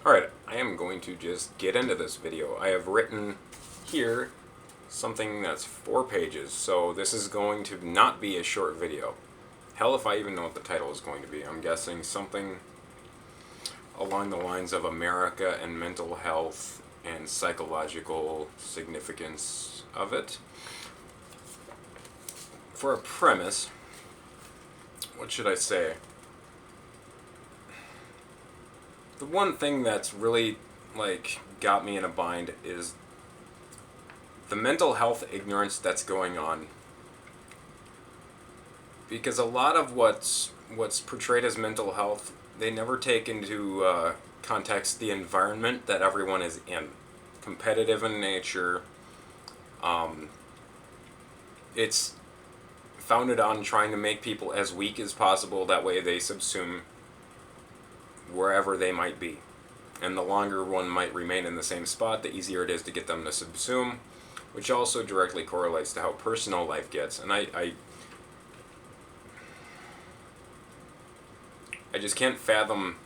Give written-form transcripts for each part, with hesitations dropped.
Alright, I am going to just get into this video. I have written here something that's 4 pages, so this is going to not be a short video. Hell if I even know what the title is going to be. I'm guessing something along the lines of America and mental health and psychological significance of it. For a premise, what should I say? The one thing that's really, got me in a bind is the mental health ignorance that's going on. Because a lot of what's portrayed as mental health, they never take into context the environment that everyone is in. Competitive in nature. It's founded on trying to make people as weak as possible, that way they subsume wherever they might be. And the longer one might remain in the same spot, the easier it is to get them to subsume, which also directly correlates to how personal life gets. And I just can't fathom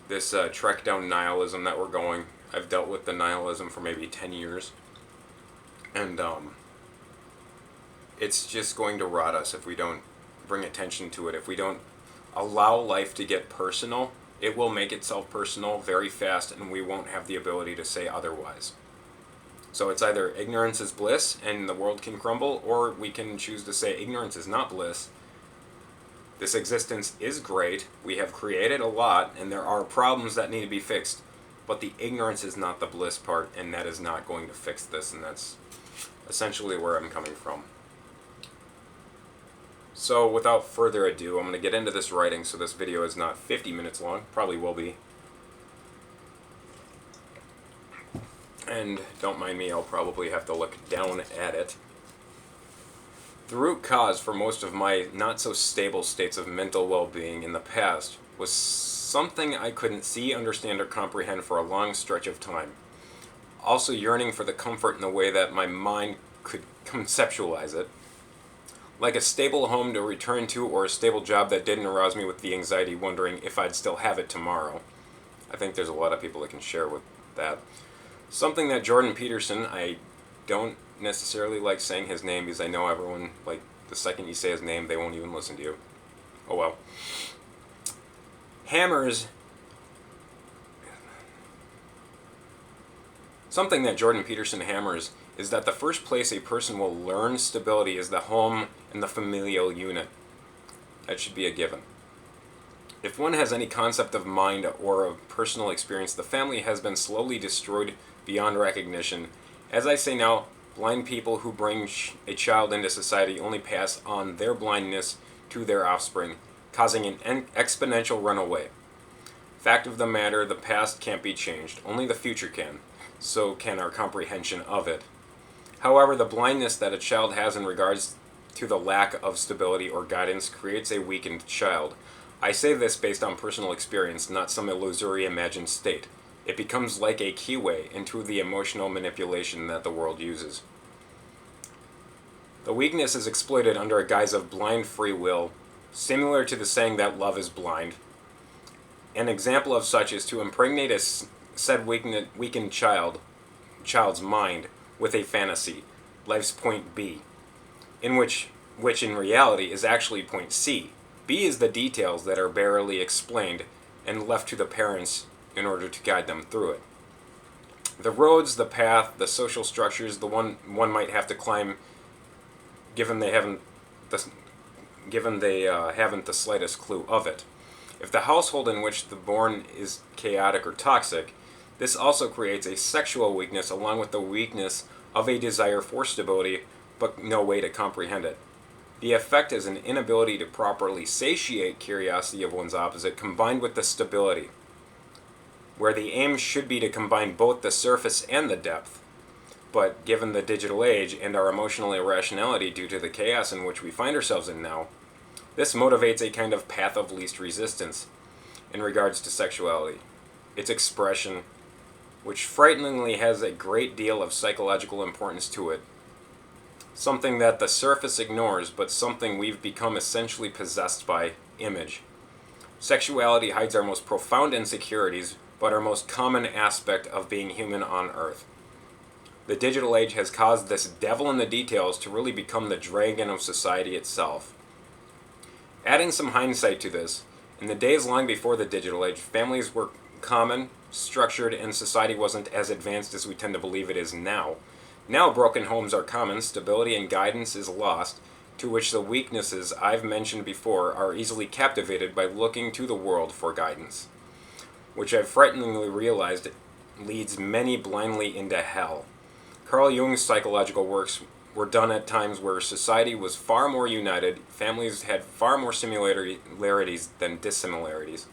this trek down nihilism that we're going. I've dealt with the nihilism for maybe 10 years. And it's just going to rot us if we don't bring attention to it. If we don't allow life to get personal, it will make itself personal very fast, and we won't have the ability to say otherwise. So it's either ignorance is bliss and the world can crumble, or we can choose to say ignorance is not bliss. This existence is great, we have created a lot, and there are problems that need to be fixed, but the ignorance is not the bliss part, and that is not going to fix this, and that's essentially where I'm coming from. So without further ado, I'm going to get into this writing so this video is not 50 minutes long. Probably will be. And don't mind me, I'll probably have to look down at it. The root cause for most of my not so stable states of mental well-being in the past was something I couldn't see, understand, or comprehend for a long stretch of time. Also yearning for the comfort in the way that my mind could conceptualize it. Like a stable home to return to, or a stable job that didn't arouse me with the anxiety wondering if I'd still have it tomorrow. I think there's a lot of people that can share with that. Something that Jordan Peterson, I don't necessarily like saying his name because I know everyone, the second you say his name, they won't even listen to you. Oh well. Something that Jordan Peterson hammers is that the first place a person will learn stability is the home and the familial unit. That should be a given. If one has any concept of mind or of personal experience, the family has been slowly destroyed beyond recognition. As I say now, blind people who bring a child into society only pass on their blindness to their offspring, causing an exponential runaway. Fact of the matter, the past can't be changed. Only the future can. So can our comprehension of it. However, the blindness that a child has in regards to the lack of stability or guidance creates a weakened child. I say this based on personal experience, not some illusory imagined state. It becomes like a keyway into the emotional manipulation that the world uses. The weakness is exploited under a guise of blind free will, similar to the saying that love is blind. An example of such is to impregnate a said weakened child's mind with a fantasy, life's point B, which in reality is actually point C. B is the details that are barely explained and left to the parents in order to guide them through it. The roads, the path, the social structures, the one might have to climb, given they haven't the slightest clue of it. If the household in which the born is chaotic or toxic, this also creates a sexual weakness along with the weakness of a desire for stability, but no way to comprehend it. The effect is an inability to properly satiate curiosity of one's opposite combined with the stability, where the aim should be to combine both the surface and the depth. But given the digital age and our emotional irrationality due to the chaos in which we find ourselves in now, this motivates a kind of path of least resistance in regards to sexuality, its expression, which frighteningly has a great deal of psychological importance to it. Something that the surface ignores, but something we've become essentially possessed by: image. Sexuality hides our most profound insecurities, but our most common aspect of being human on Earth. The digital age has caused this devil in the details to really become the dragon of society itself. Adding some hindsight to this, in the days long before the digital age, families were common, structured, and society wasn't as advanced as we tend to believe it is now. Now broken homes are common, stability and guidance is lost, to which the weaknesses I've mentioned before are easily captivated by looking to the world for guidance, which I've frighteningly realized leads many blindly into hell. Carl Jung's psychological works were done at times where society was far more united, families had far more similarities than dissimilarities.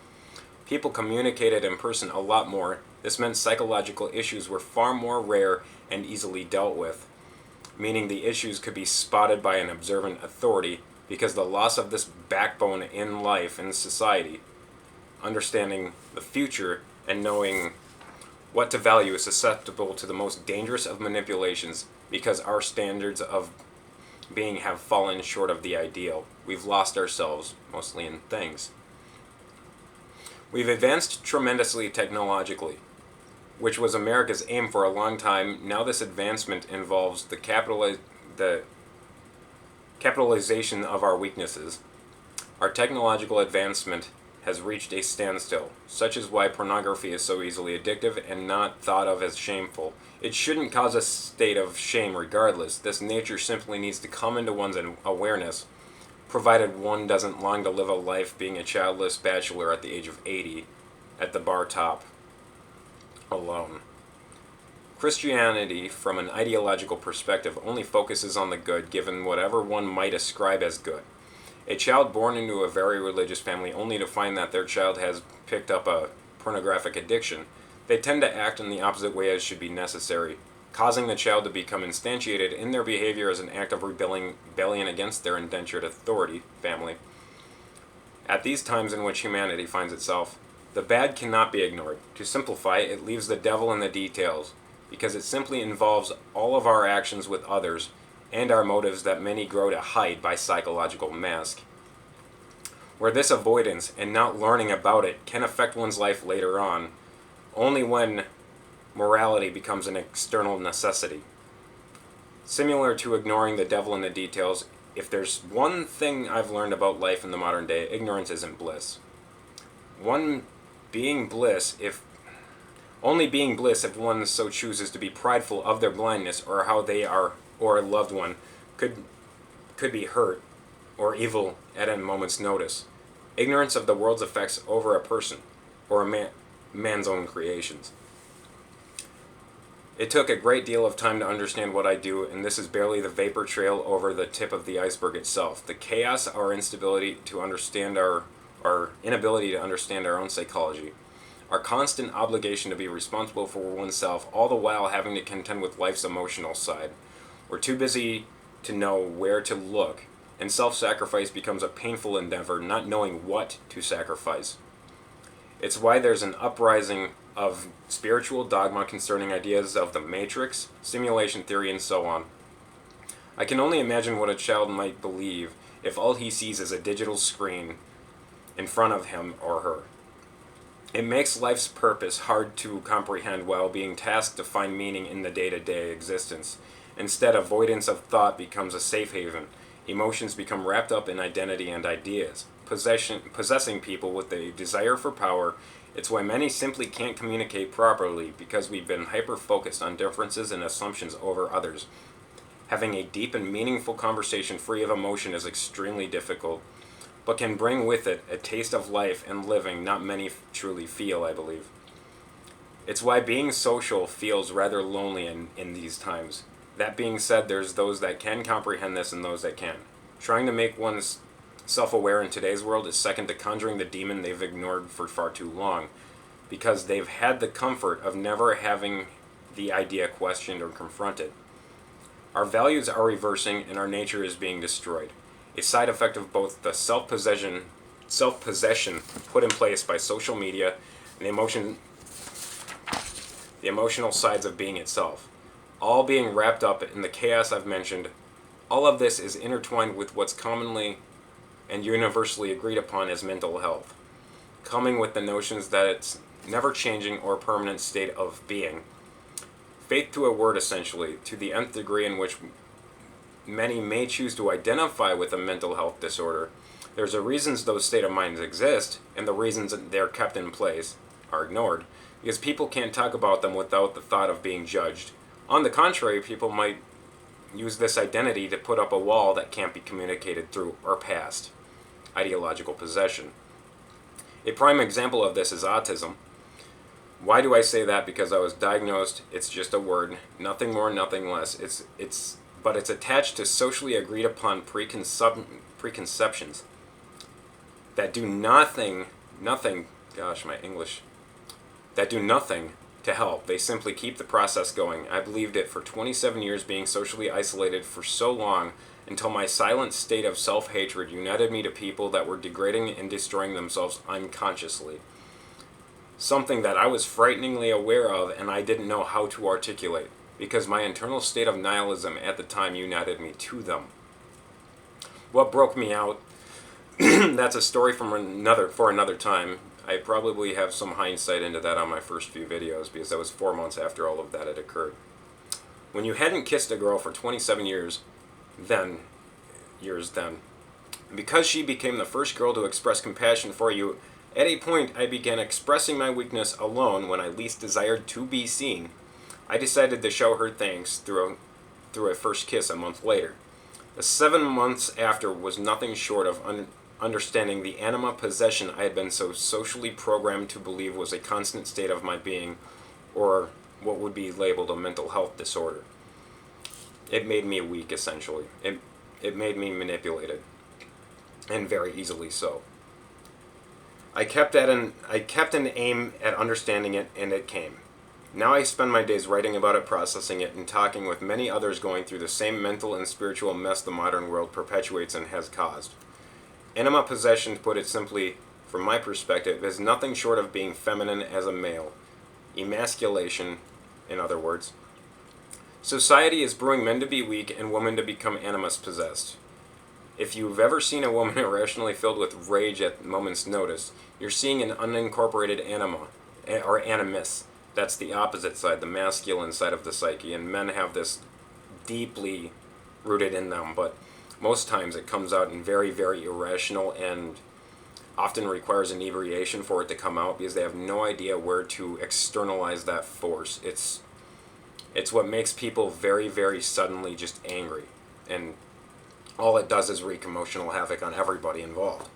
People communicated in person a lot more. This meant psychological issues were far more rare and easily dealt with, meaning the issues could be spotted by an observant authority because the loss of this backbone in life and society, understanding the future and knowing what to value is susceptible to the most dangerous of manipulations because our standards of being have fallen short of the ideal. We've lost ourselves, mostly in things. We've advanced tremendously technologically, which was America's aim for a long time. Now this advancement involves the capitalization of our weaknesses. Our technological advancement has reached a standstill. Such is why pornography is so easily addictive and not thought of as shameful. It shouldn't cause a state of shame regardless. This nature simply needs to come into one's awareness, provided one doesn't long to live a life being a childless bachelor at the age of 80 at the bar top alone. Christianity, from an ideological perspective, only focuses on the good, given whatever one might ascribe as good. A child born into a very religious family only to find that their child has picked up a pornographic addiction, they tend to act in the opposite way as should be necessary, causing the child to become instantiated in their behavior as an act of rebellion against their indentured authority, family. At these times in which humanity finds itself, the bad cannot be ignored. To simplify, it leaves the devil in the details, because it simply involves all of our actions with others, and our motives that many grow to hide by psychological mask. Where this avoidance and not learning about it can affect one's life later on, only when morality becomes an external necessity. Similar to ignoring the devil in the details, if there's one thing I've learned about life in the modern day, ignorance isn't bliss. Only being bliss if one so chooses to be prideful of their blindness or how they are or a loved one could be hurt or evil at a moment's notice. Ignorance of the world's effects over a person or a man's own creations. It took a great deal of time to understand what I do, and this is barely the vapor trail over the tip of the iceberg itself. The chaos, our instability to understand our inability to understand our own psychology, our constant obligation to be responsible for oneself, all the while having to contend with life's emotional side. We're too busy to know where to look, and self-sacrifice becomes a painful endeavor, not knowing what to sacrifice. It's why there's an uprising of spiritual dogma concerning ideas of the matrix, simulation theory, and so on. I can only imagine what a child might believe if all he sees is a digital screen in front of him or her. It makes life's purpose hard to comprehend while being tasked to find meaning in the day-to-day existence. Instead, avoidance of thought becomes a safe haven. Emotions become wrapped up in identity and ideas, possessing people with a desire for power. It's why many simply can't communicate properly, because we've been hyper-focused on differences and assumptions over others. Having a deep and meaningful conversation free of emotion is extremely difficult, but can bring with it a taste of life and living not many truly feel, I believe. It's why being social feels rather lonely in these times. That being said, there's those that can comprehend this and those that can. Trying to make one's self-aware in today's world is second to conjuring the demon they've ignored for far too long, because they've had the comfort of never having the idea questioned or confronted. Our values are reversing and our nature is being destroyed. A side effect of both the self-possession put in place by social media and the emotional sides of being itself, all being wrapped up in the chaos I've mentioned. All of this is intertwined with what's commonly and universally agreed upon as mental health, coming with the notions that it's never-changing or permanent state of being. Faith to a word, essentially, to the nth degree in which many may choose to identify with a mental health disorder. There's a reasons those state of minds exist, and the reasons they're kept in place are ignored, because people can't talk about them without the thought of being judged. On the contrary, people might use this identity to put up a wall that can't be communicated through or past ideological possession. A prime example of this is autism. Why do I say that? Because I was diagnosed. It's just a word, nothing more, nothing less. But it's attached to socially agreed upon preconceptions that do nothing, gosh, my English, that do nothing to help. They simply keep the process going. I believed it for 27 years, being socially isolated for so long, until my silent state of self-hatred united me to people that were degrading and destroying themselves unconsciously. Something that I was frighteningly aware of and I didn't know how to articulate, because my internal state of nihilism at the time united me to them. What broke me out, that's a story for another time. I probably have some hindsight into that on my first few videos, because that was 4 months after all of that had occurred. When you hadn't kissed a girl for 27 years, because she became the first girl to express compassion for you, at a point I began expressing my weakness alone when I least desired to be seen. I decided to show her thanks through a first kiss a month later. The 7 months after was nothing short of understanding the anima possession I had been so socially programmed to believe was a constant state of my being, or what would be labeled a mental health disorder. It made me weak, essentially. It made me manipulated, and very easily so. I kept an aim at understanding it, and it came. Now I spend my days writing about it, processing it, and talking with many others going through the same mental and spiritual mess the modern world perpetuates and has caused. Anima possession, to put it simply, from my perspective, is nothing short of being feminine as a male. Emasculation, in other words. Society is brewing men to be weak and women to become animus possessed. If you've ever seen a woman irrationally filled with rage at a moment's notice, you're seeing an unincorporated anima, or animus. That's the opposite side, the masculine side of the psyche, and men have this deeply rooted in them, but most times it comes out in very, very irrational and often requires inebriation for it to come out, because they have no idea where to externalize that force. It's what makes people very, very suddenly just angry, and all it does is wreak emotional havoc on everybody involved.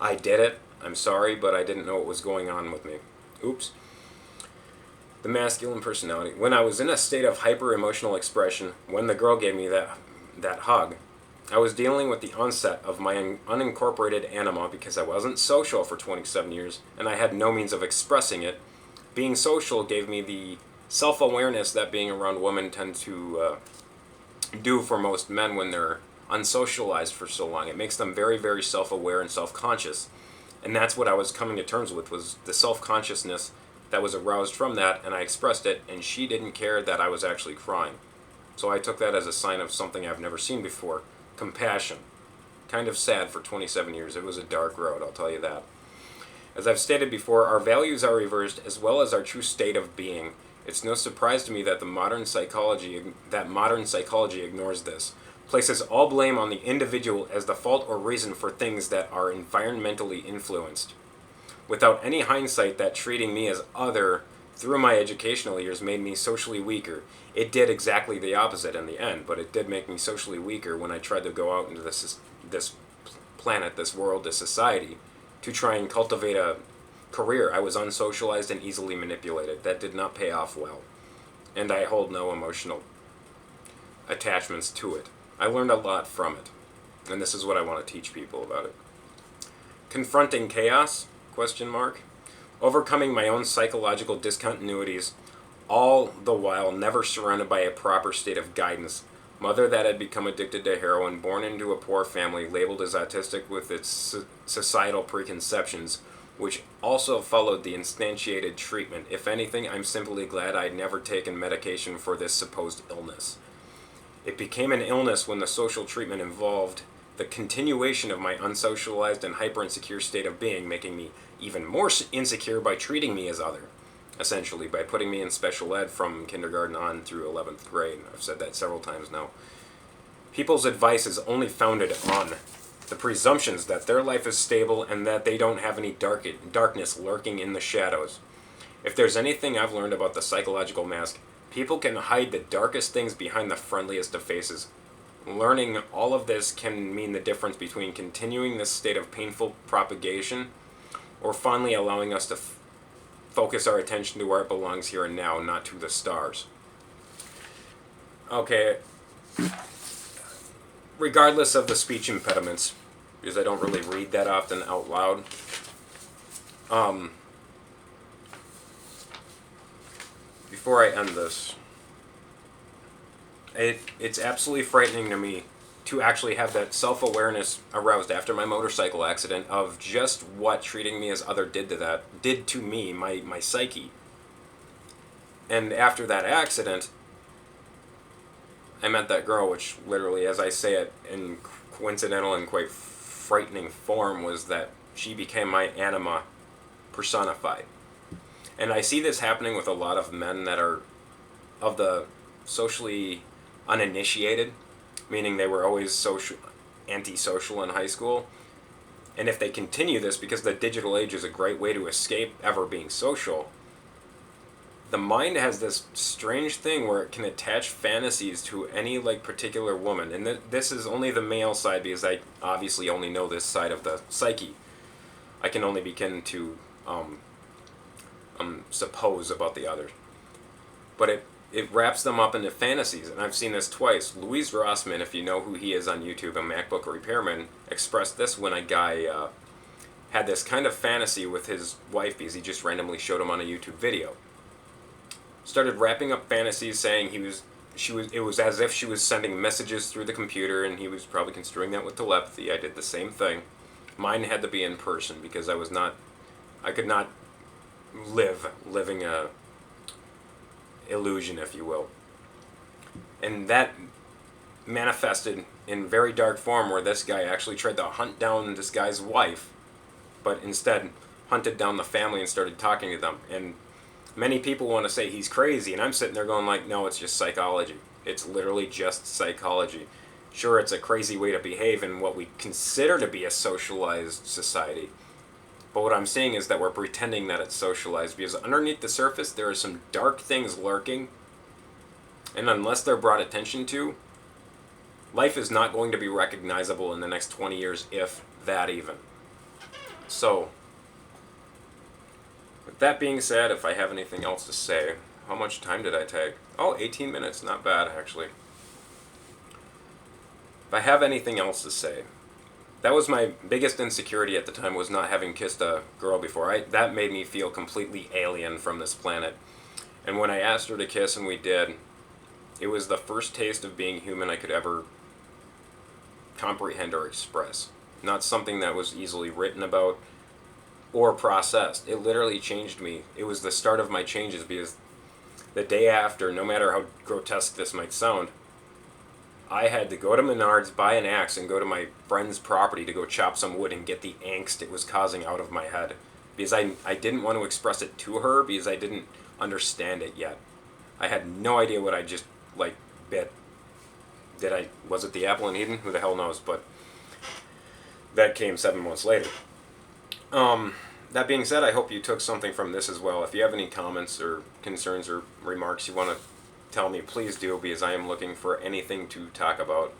I did it. I'm sorry, but I didn't know what was going on with me. Oops. The masculine personality. When I was in a state of hyper-emotional expression, when the girl gave me that hug, I was dealing with the onset of my unincorporated anima, because I wasn't social for 27 years, and I had no means of expressing it. Being social gave me the self-awareness that being around women tend to do for most men when they're unsocialized for so long. It makes them very, very self-aware and self-conscious. And that's what I was coming to terms with, was the self-consciousness that was aroused from that, and I expressed it, and she didn't care that I was actually crying. So I took that as a sign of something I've never seen before. Compassion. Kind of sad for 27 years. It was a dark road, I'll tell you that. As I've stated before, our values are reversed as well as our true state of being. It's no surprise to me that modern psychology ignores this, places all blame on the individual as the fault or reason for things that are environmentally influenced. Without any hindsight that treating me as other through my educational years made me socially weaker. It did exactly the opposite in the end, but it did make me socially weaker when I tried to go out into this planet, this world, this society, to try and cultivate a career. I was unsocialized and easily manipulated. That did not pay off well, and I hold no emotional attachments to it. I learned a lot from it, and this is what I want to teach people about it. Confronting chaos? ? Overcoming my own psychological discontinuities, all the while never surrounded by a proper state of guidance. Mother that had become addicted to heroin, born into a poor family, labeled as autistic with its societal preconceptions, which also followed the instantiated treatment. If anything, I'm simply glad I'd never taken medication for this supposed illness. It became an illness when the social treatment involved the continuation of my unsocialized and hyper-insecure state of being, making me even more insecure by treating me as other, essentially, by putting me in special ed from kindergarten on through 11th grade. I've said that several times now. People's advice is only founded on the presumptions that their life is stable and that they don't have any darkness lurking in the shadows. If there's anything I've learned about the psychological mask, people can hide the darkest things behind the friendliest of faces. Learning all of this can mean the difference between continuing this state of painful propagation or finally allowing us to focus our attention to where it belongs here and now, not to the stars. Okay. Regardless of the speech impediments, because I don't really read that often out loud, before I end this, it's absolutely frightening to me to actually have that self-awareness aroused after my motorcycle accident of just what treating me as other did to me, my psyche. And after that accident, I met that girl, which literally, as I say it in coincidental and quite frightening form, was that she became my anima personified. And I see this happening with a lot of men that are of the socially uninitiated, meaning they were always antisocial in high school. And if they continue this, because the digital age is a great way to escape ever being social, the mind has this strange thing where it can attach fantasies to any particular woman. And this is only the male side, because I obviously only know this side of the psyche. I can only begin to suppose about the others. But it wraps them up into fantasies, and I've seen this twice. Louise Rossman, if you know who he is on YouTube, a MacBook repairman, expressed this when a guy had this kind of fantasy with his wife because he just randomly showed him on a YouTube video. Started wrapping up fantasies, saying it was as if she was sending messages through the computer, and he was probably construing that with telepathy. I did the same thing. Mine had to be in person because I could not living a illusion, if you will. And that manifested in very dark form, where this guy actually tried to hunt down this guy's wife, but instead hunted down the family and started talking to them. And many people want to say he's crazy, and I'm sitting there going no, it's just psychology. It's literally just psychology. Sure, it's a crazy way to behave in what we consider to be a socialized society, but what I'm saying is that we're pretending that it's socialized, because underneath the surface there are some dark things lurking, and unless they're brought attention to, life is not going to be recognizable in the next 20 years, if that even. So, with that being said, if I have anything else to say, how much time did I take? Oh, 18 minutes, not bad actually. If I have anything else to say, that was my biggest insecurity at the time, was not having kissed a girl before. That made me feel completely alien from this planet. And when I asked her to kiss and we did, it was the first taste of being human I could ever comprehend or express. Not something that was easily written about or processed. It literally changed me. It was the start of my changes, because the day after, no matter how grotesque this might sound, I had to go to Menards, buy an axe, and go to my friend's property to go chop some wood and get the angst it was causing out of my head. Because I didn't want to express it to her, because I didn't understand it yet. I had no idea what I just, bit. Was it the apple in Eden? Who the hell knows, but that came 7 months later. That being said, I hope you took something from this as well. If you have any comments or concerns or remarks you want to tell me, please do, because I am looking for anything to talk about.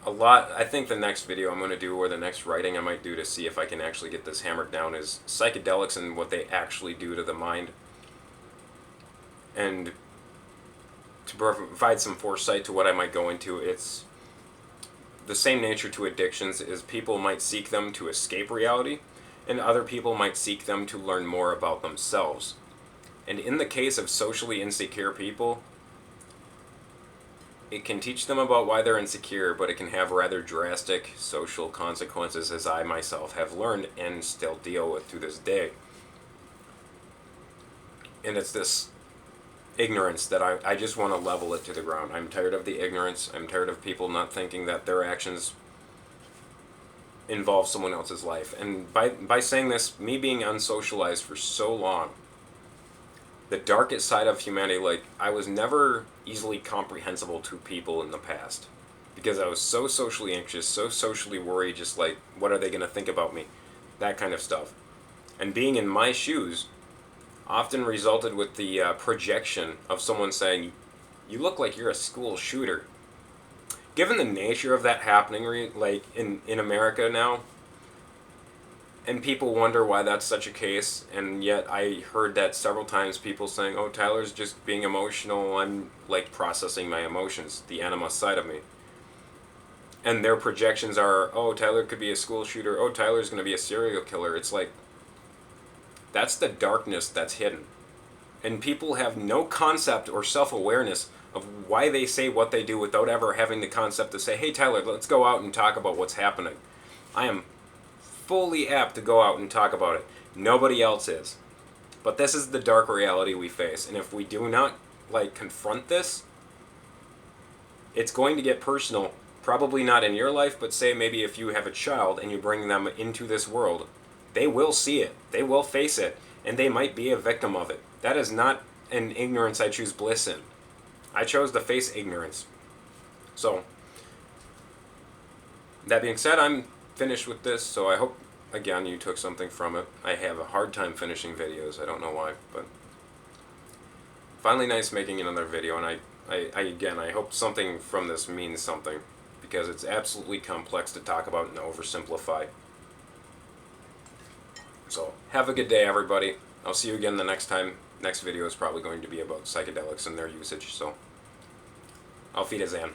I think the next video I'm going to do, or the next writing I might do to see if I can actually get this hammered down, is psychedelics and what they actually do to the mind. And to provide some foresight to what I might go into, it's the same nature to addictions, is people might seek them to escape reality, and other people might seek them to learn more about themselves. And in the case of socially insecure people, it can teach them about why they're insecure, but it can have rather drastic social consequences, as I myself have learned and still deal with to this day. And it's this ignorance that I just want to level it to the ground. I'm tired of the ignorance. I'm tired of people not thinking that their actions involve someone else's life. And by saying this, me being unsocialized for so long, the darkest side of humanity, like, I was never easily comprehensible to people in the past. Because I was so socially anxious, so socially worried, just like, what are they going to think about me? That kind of stuff. And being in my shoes often resulted with the projection of someone saying, you look like you're a school shooter. Given the nature of that happening, like in America now, and people wonder why that's such a case, and yet I heard that several times, people saying, oh, Tyler's just being emotional, I'm like processing my emotions, the anima side of me. And their projections are, oh, Tyler could be a school shooter, oh, Tyler's going to be a serial killer. It's like, that's the darkness that's hidden. And people have no concept or self-awareness of why they say what they do without ever having the concept to say, hey, Tyler, let's go out and talk about what's happening. I am fully apt to go out and talk about it. Nobody else is. But this is the dark reality we face. And if we do not, like, confront this, it's going to get personal. Probably not in your life, but say maybe if you have a child and you bring them into this world, they will see it. They will face it. And they might be a victim of it. That is not an ignorance I choose bliss in. I chose to face ignorance. So, that being said, I'm finished with this, so I hope, again, you took something from it. I have a hard time finishing videos, I don't know why, but finally nice making another video, and I hope something from this means something, because it's absolutely complex to talk about and oversimplify. So, have a good day, everybody. I'll see you again the next time. Next video is probably going to be about psychedelics and their usage, so Auf Wiedersehen.